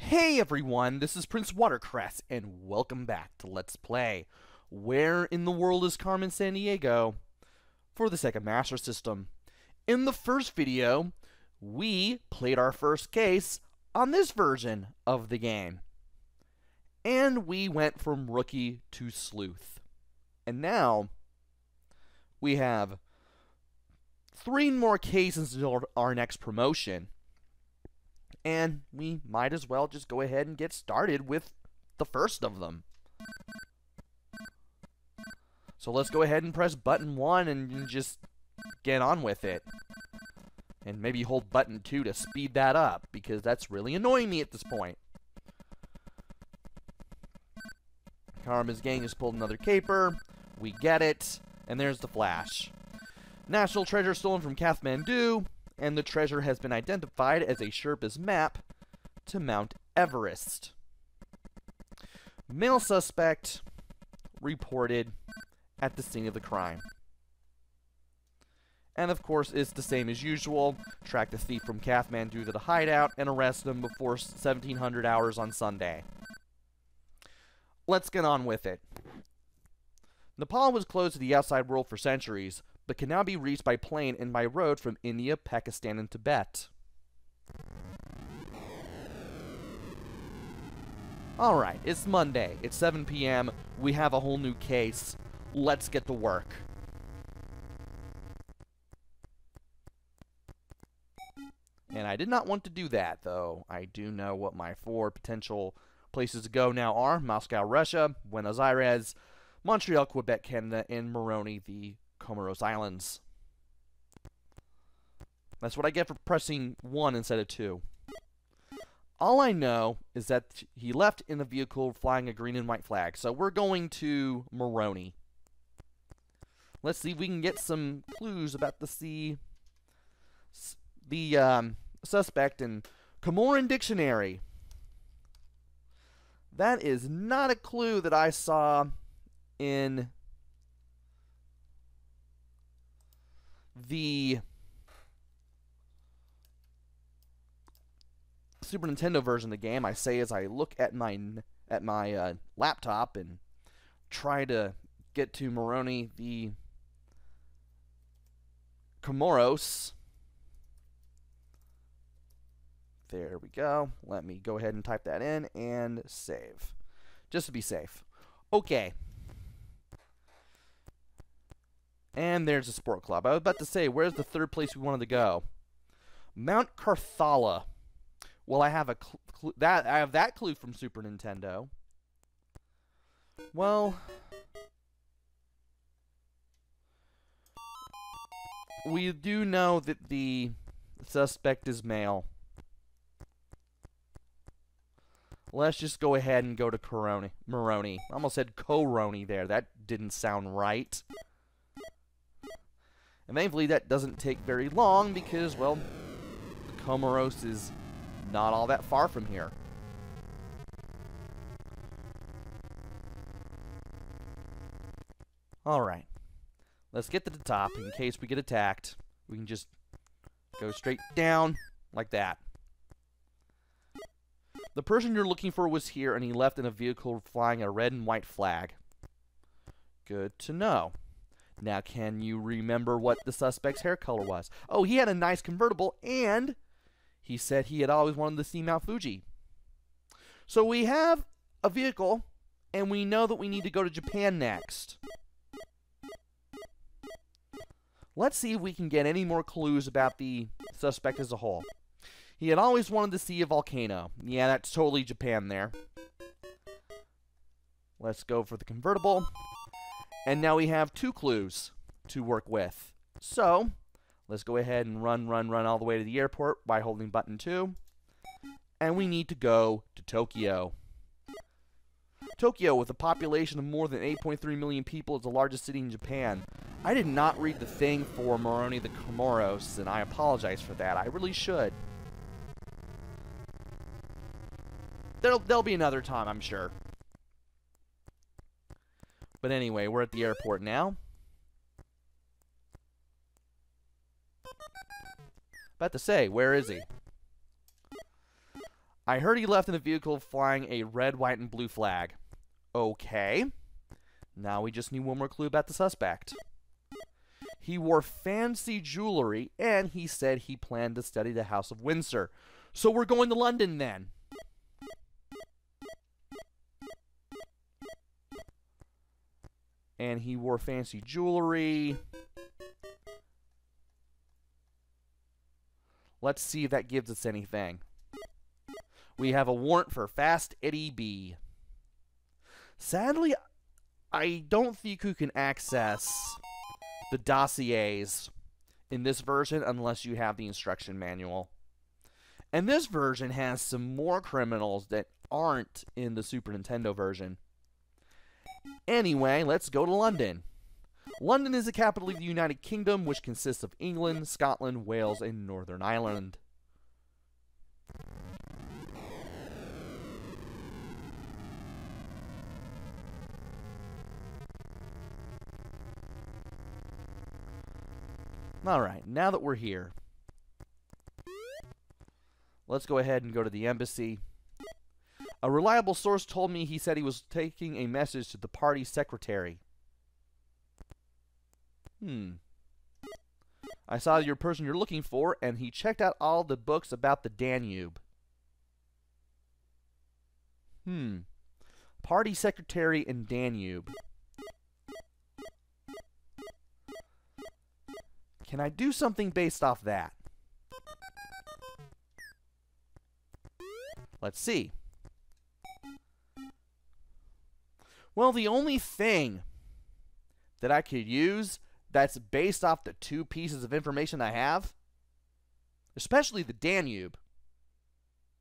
Hey everyone, this is PrinceWatercress, and welcome back to Let's Play Where in the World is Carmen Sandiego for the Sega Master System. In the first video, we played our first case on this version of the game. And we went from rookie to sleuth. And now, we have 3 more cases until our next promotion. And we might as well just go ahead and get started with the first of them. So let's go ahead and press button 1 and just get on with it. And maybe hold button 2 to speed that up, because that's really annoying me at this point. Carmen's gang has pulled another caper. We get it. And there's the flash. National treasure stolen from Kathmandu. And the treasure has been identified as a Sherpa's map to Mount Everest. Male suspect reported at the scene of the crime. And of course, it's the same as usual. Track the thief from Kathmandu to the hideout and arrest him before 1700 hours on Sunday. Let's get on with it. Nepal was closed to the outside world for centuries, but can now be reached by plane and by road from India, Pakistan, and Tibet. Alright, it's Monday. It's 7 p.m. We have a whole new case. Let's get to work. And I did not want to do that, though. I do know what my 4 potential places to go now are: Moscow, Russia; Buenos Aires; Montreal, Quebec, Canada; and Moroni, the Comoros Islands. That's what I get for pressing 1 instead of 2. All I know is that he left in a vehicle flying a green and white flag, so we're going to Moroni. Let's see if we can get some clues about the suspect in Comoran Dictionary. That is not a clue that I saw in the Super Nintendo version of the game. I say as I look at my laptop and try to get to Moroni, the Comoros. There we go. Let me go ahead and type that in and save, just to be safe. Okay. And there's a sport club. I was about to say, where's the 3rd place we wanted to go? Mount Carthala. Well, I have that clue from Super Nintendo. Well, we do know that the suspect is male. Let's just go ahead and go to Moroni. I almost said Coroni there. That didn't sound right. And thankfully that doesn't take very long because, well, Comoros is not all that far from here. Alright. Let's get to the top in case we get attacked. We can just go straight down like that. The person you're looking for was here, and he left in a vehicle flying a red and white flag. Good to know. Now, can you remember what the suspect's hair color was? Oh, he had a nice convertible, and he said he had always wanted to see Mount Fuji. So we have a vehicle, and we know that we need to go to Japan next. Let's see if we can get any more clues about the suspect as a whole. He had always wanted to see a volcano. Yeah, that's totally Japan there. Let's go for the convertible. And now we have 2 clues to work with. So, let's go ahead and run all the way to the airport by holding button 2. And we need to go to Tokyo. Tokyo, with a population of more than 8.3 million people, is the largest city in Japan. I did not read the thing for Moroni the Comoros, and I apologize for that. I really should. There'll be another time, I'm sure. But anyway, we're at the airport now. About to say, where is he? I heard he left in a vehicle flying a red, white, and blue flag. Okay. Now we just need one more clue about the suspect. He wore fancy jewelry, and he said he planned to study the House of Windsor. So we're going to London then. And he wore fancy jewelry. Let's see if that gives us anything. We have a warrant for Fast Eddie B. Sadly, I don't think you can access the dossiers in this version unless you have the instruction manual. And this version has some more criminals that aren't in the Super Nintendo version. Anyway, let's go to London. London is the capital of the United Kingdom, which consists of England, Scotland, Wales, and Northern Ireland. Alright, now that we're here, let's go ahead and go to the embassy. A reliable source told me he said he was taking a message to the party secretary. I saw your person you're looking for, and he checked out all the books about the Danube. Party secretary and Danube. Can I do something based off that? Let's see. Well, the only thing that I could use that's based off the two pieces of information I have, especially the Danube,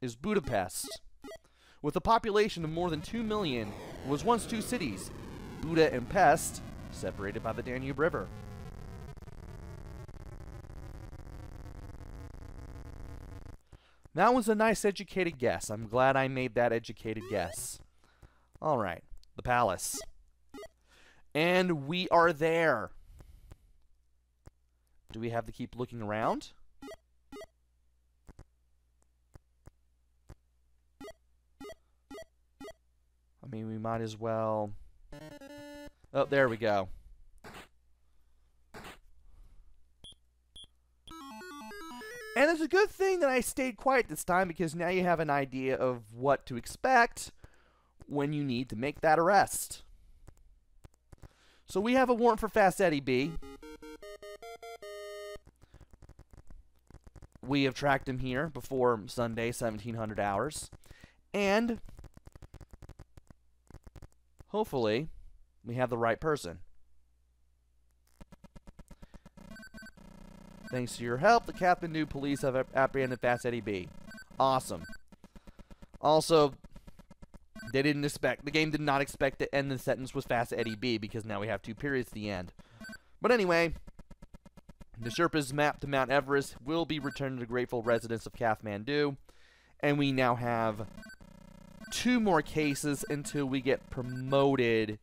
is Budapest. With a population of more than 2 million, it was once two cities, Buda and Pest, separated by the Danube River. That was a nice educated guess. I'm glad I made that educated guess. Alright, the palace. And we are there. Do we have to keep looking around? I mean, we might as well... Oh, there we go. And it's a good thing that I stayed quiet this time, because now you have an idea of what to expect when you need to make that arrest. So we have a warrant for Fast Eddie B. We have tracked him here before Sunday, 1700 hours. And hopefully we have the right person. Thanks to your help, the Kathmandu police have apprehended Fast Eddie B. Awesome. Also, they didn't expect, the game did not expect to end the sentence with Fast Eddie B, because now we have 2 periods at the end. But anyway, the Sherpa's map to Mount Everest will be returned to the grateful residents of Kathmandu, and we now have 2 more cases until we get promoted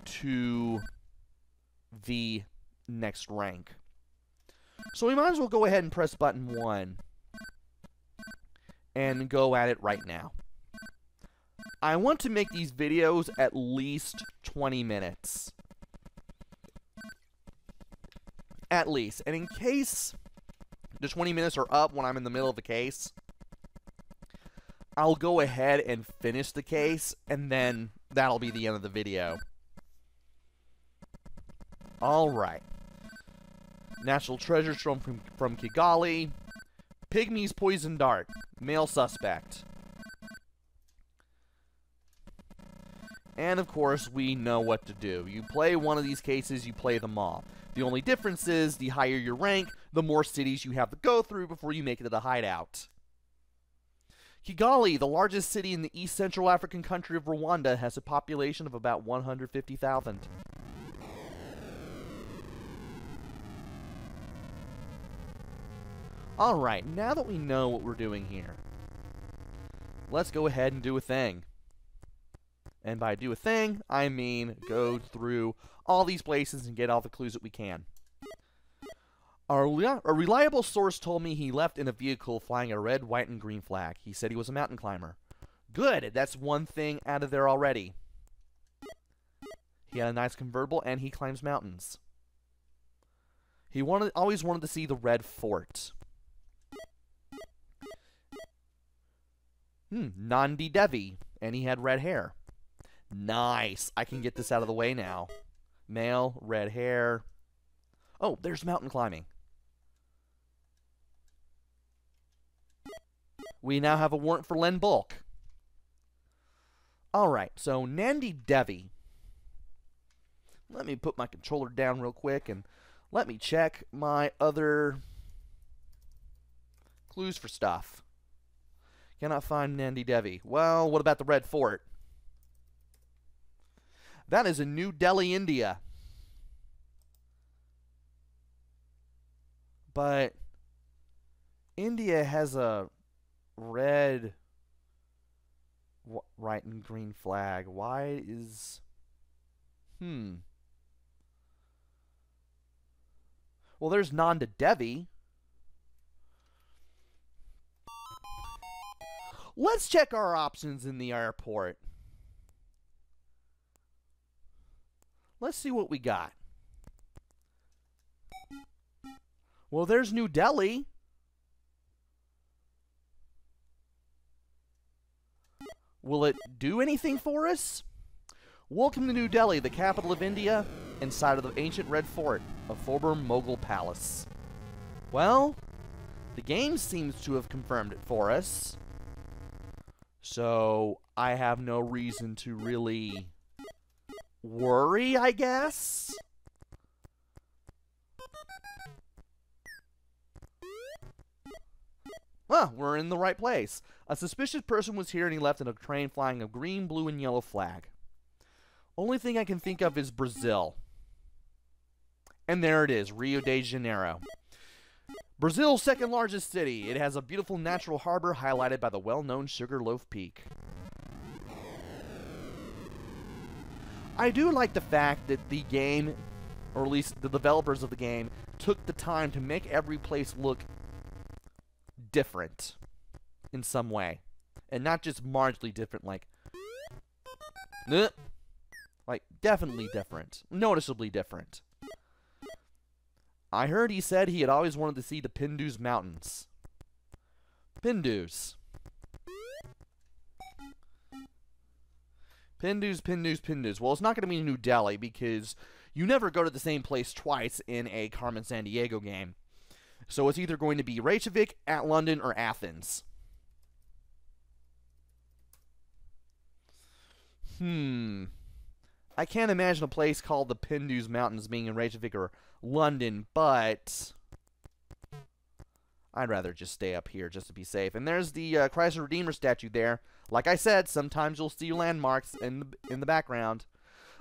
to the next rank. So we might as well go ahead and press button 1 and go at it right now. I want to make these videos at least 20 minutes. At least. And in case the 20 minutes are up when I'm in the middle of the case, I'll go ahead and finish the case, and then that'll be the end of the video. Alright. National treasures from Kigali. Pygmy's poison dart. Male suspect. And of course, we know what to do. You play one of these cases, you play them all. The only difference is, the higher your rank, the more cities you have to go through before you make it to the hideout. Kigali, the largest city in the East Central African country of Rwanda, has a population of about 150,000. Alright, now that we know what we're doing here, let's go ahead and do a thing. And by do a thing, I mean go through all these places and get all the clues that we can. A reliable source told me he left in a vehicle flying a red, white, and green flag. He said he was a mountain climber. Good, that's one thing out of there already. He had a nice convertible, and he climbs mountains. He always wanted to see the Red Fort. Nandi Devi, and he had red hair. Nice, I can get this out of the way now. Male, red hair. Oh, there's mountain climbing. We now have a warrant for Len Bulk. Alright, so Nandi Devi. Let me put my controller down real quick and let me check my other clues for stuff. Cannot find Nandi Devi. Well, what about the Red Fort? That is in New Delhi, India. But India has a red, white, and green flag. Why is... Well, there's Nanda Devi. Let's check our options in the airport. Let's see what we got. Well, there's New Delhi. Will it do anything for us? Welcome to New Delhi, the capital of India, inside of the ancient Red Fort, a former Mughal palace. Well, the game seems to have confirmed it for us. So, I have no reason to really worry, I guess? Well, we're in the right place. A suspicious person was here and he left in a train flying a green, blue, and yellow flag. Only thing I can think of is Brazil. And there it is, Rio de Janeiro. Brazil's second largest city. It has a beautiful natural harbor highlighted by the well-known Sugarloaf Peak. I do like the fact that the game, or at least the developers of the game, took the time to make every place look different in some way. And not just marginally different, like definitely different. Noticeably different. I heard he said he had always wanted to see the Pindus Mountains. Pindus. Pindus. Well, it's not going to be New Delhi because you never go to the same place twice in a Carmen Sandiego game. So it's either going to be Reykjavik, London, or Athens. I can't imagine a place called the Pindus Mountains being in Reykjavik or London, but I'd rather just stay up here just to be safe. And there's the Christ the Redeemer statue there. Like I said, sometimes you'll see landmarks in the background.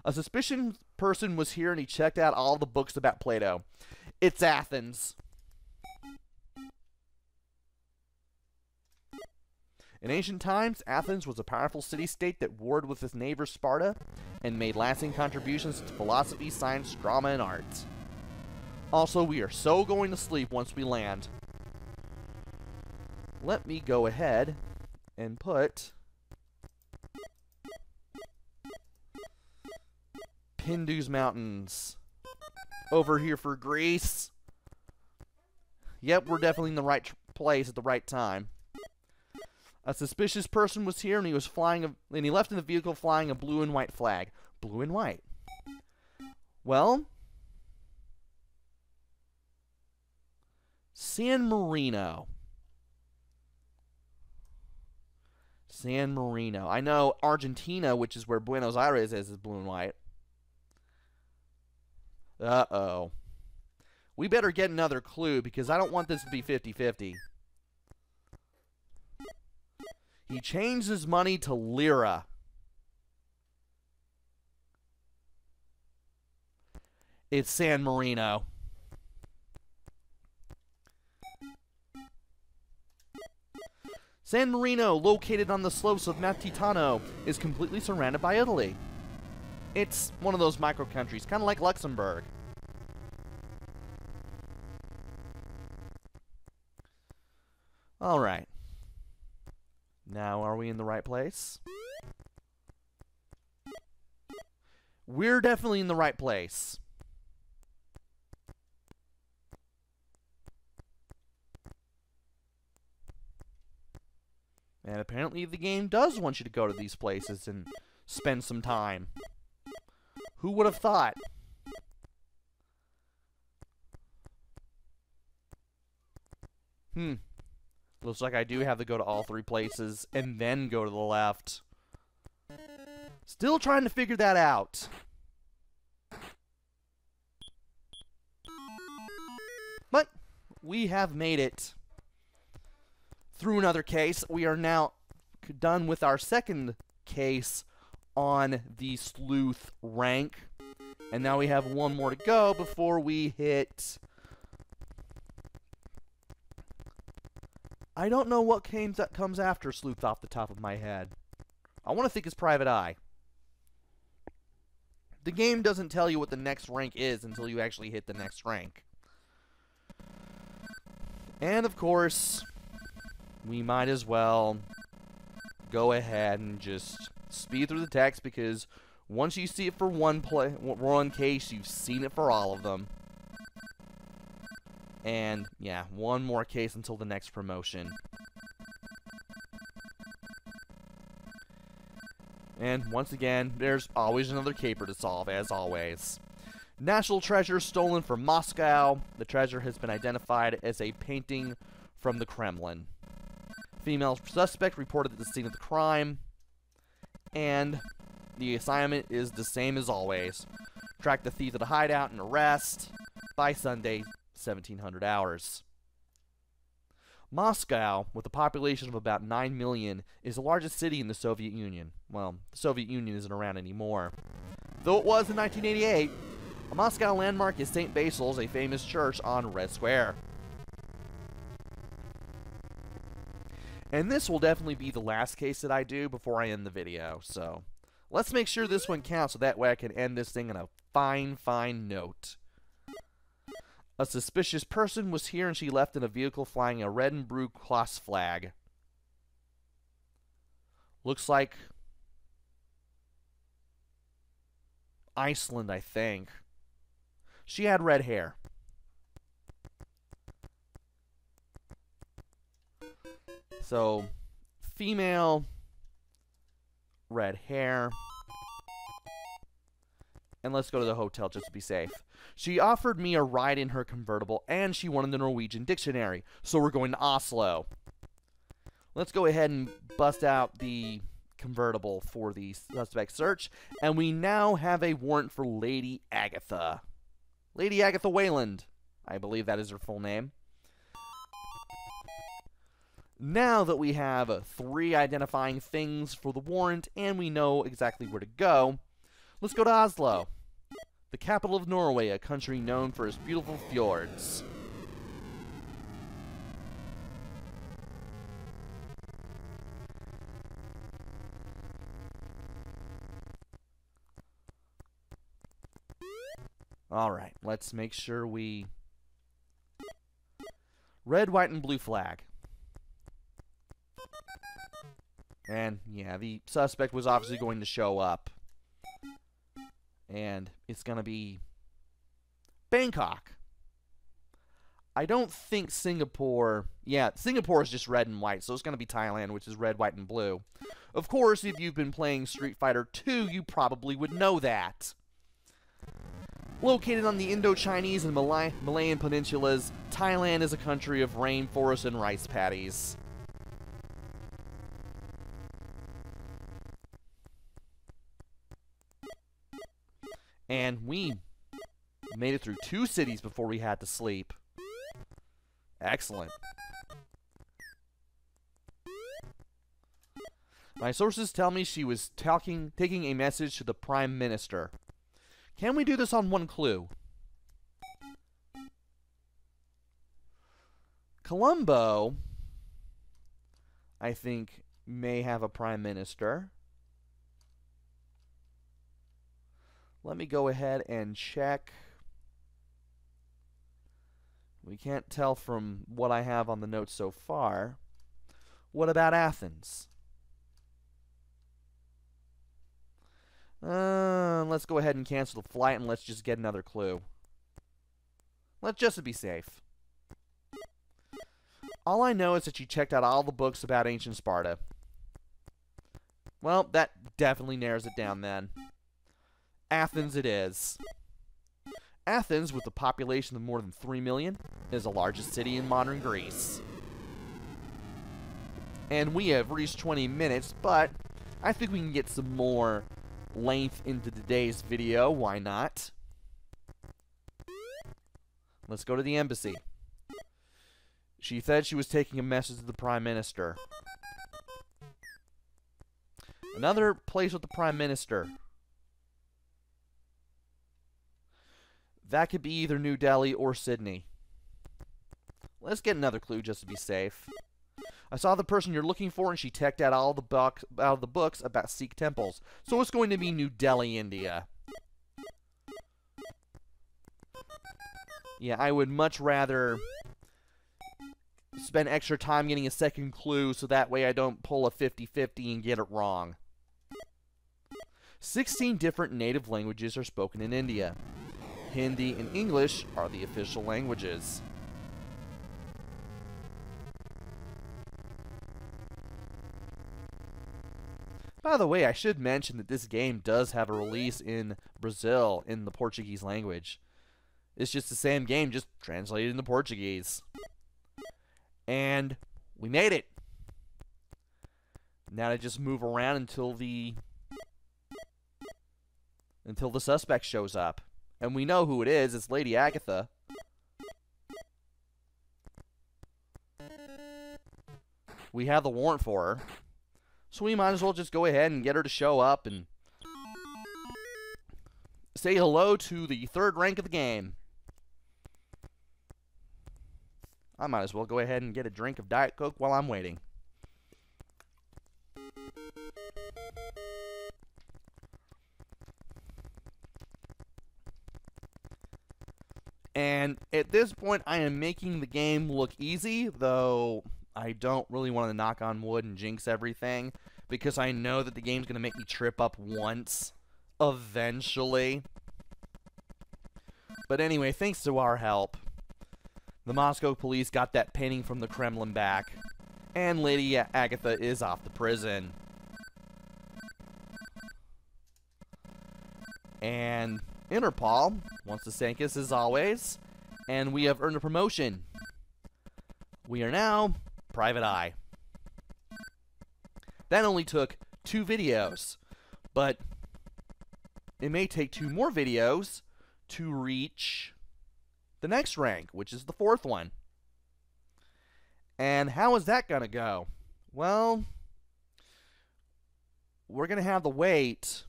A suspicious person was here and he checked out all the books about Plato. It's Athens. In ancient times, Athens was a powerful city-state that warred with its neighbor Sparta and made lasting contributions to philosophy, science, drama, and art. Also, we are so going to sleep once we land. Let me go ahead and put Pindus Mountains over here for Greece. Yep, we're definitely in the right place at the right time. A suspicious person was here and he was flying and he left in the vehicle flying a blue and white flag. Blue and white. Well, San Marino. San Marino. I know Argentina, which is where Buenos Aires is blue and white. Uh-oh. We better get another clue because I don't want this to be 50-50. He changed his money to lira. It's San Marino. San Marino, located on the slopes of Mount Titano, is completely surrounded by Italy. It's one of those micro-countries, kind of like Luxembourg. Alright. Now, are we in the right place? We're definitely in the right place. And apparently the game does want you to go to these places and spend some time. Who would have thought? Looks like I do have to go to all three places and then go to the left. Still trying to figure that out. But we have made it through another case. We are now done with our second case on the sleuth rank. And now we have one more to go before we hit... I don't know what comes after sleuth off the top of my head. I want to think it's private eye. The game doesn't tell you what the next rank is until you actually hit the next rank. And of course, we might as well go ahead and just speed through the text, because once you see it for one case, you've seen it for all of them. And yeah, one more case until the next promotion. And once again, there's always another caper to solve, as always. National treasure stolen from Moscow. The treasure has been identified as a painting from the Kremlin. Female suspect reported at the scene of the crime. And the assignment is the same as always. Track the thief at a hideout and arrest by Sunday, 1700 hours. Moscow, with a population of about 9 million, is the largest city in the Soviet Union. Well, the Soviet Union isn't around anymore. Though it was in 1988, a Moscow landmark is St. Basil's, a famous church on Red Square. And this will definitely be the last case that I do before I end the video, so let's make sure this one counts so that way I can end this thing on a fine, fine note. A suspicious person was here and she left in a vehicle flying a red and blue cross flag. Looks like Iceland, I think. She had red hair. So, female, red hair. And let's go to the hotel just to be safe. She offered me a ride in her convertible, and she wanted the Norwegian dictionary. So we're going to Oslo. Let's go ahead and bust out the convertible for the suspect search. And we now have a warrant for Lady Agatha. Lady Agatha Wayland. I believe that is her full name. Now that we have 3 identifying things for the warrant, and we know exactly where to go, let's go to Oslo, the capital of Norway, a country known for its beautiful fjords. Alright, let's make sure we... Red, white, and blue flag. And, yeah, the suspect was obviously going to show up. And it's going to be Bangkok. I don't think Singapore... Yeah, Singapore is just red and white, so it's going to be Thailand, which is red, white, and blue. Of course, if you've been playing Street Fighter 2, you probably would know that. Located on the Indo-Chinese and Malayan peninsulas, Thailand is a country of rainforests and rice paddies. And we made it through 2 cities before we had to sleep. Excellent. My sources tell me she was taking a message to the Prime Minister. Can we do this on 1 clue? Colombo, I think, may have a Prime Minister. Let me go ahead and check. We can't tell from what I have on the notes so far. What about Athens? Let's go ahead and cancel the flight and let's just get another clue. Let's just be safe. All I know is that she checked out all the books about ancient Sparta. Well, that definitely narrows it down then. Athens it is. Athens, with a population of more than 3 million, is the largest city in modern Greece. And we have reached 20 minutes, but I think we can get some more length into today's video. Why not? Let's go to the embassy. She said she was taking a message to the Prime Minister. Another place with the Prime Minister. That could be either New Delhi or Sydney. Let's get another clue just to be safe. I saw the person you're looking for and she checked out all the books about Sikh temples. So it's going to be New Delhi, India. Yeah, I would much rather spend extra time getting a second clue so that way I don't pull a 50-50 and get it wrong. 16 different native languages are spoken in India. Hindi and English are the official languages. By the way, I should mention that this game does have a release in Brazil in the Portuguese language. It's just the same game, just translated into Portuguese. And we made it. Now to just move around until the suspect shows up. And we know who it is. It's Lady Agatha. We have the warrant for her. So we might as well just go ahead and get her to show up and say hello to the third rank of the game. I might as well go ahead and get a drink of Diet Coke while I'm waiting. And at this point, I am making the game look easy, though I don't really want to knock on wood and jinx everything, because I know that the game's going to make me trip up once, eventually. But anyway, thanks to our help, the Moscow police got that painting from the Kremlin back, and Lady Agatha is off to prison. And Interpol wants to thank us as always, and we have earned a promotion. We are now Private Eye. That only took 2 videos, but it may take 2 more videos to reach the next rank, which is the 4th one. And how is that going to go? Well, we're going to have to wait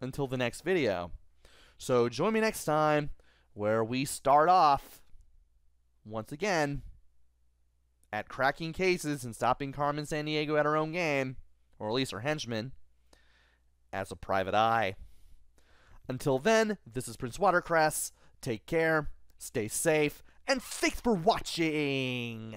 until the next video. So join me next time where we start off once again at cracking cases and stopping Carmen Sandiego at her own game, or at least her henchman, as a private eye. Until then, this is PrinceWatercress. Take care, stay safe, and thanks for watching!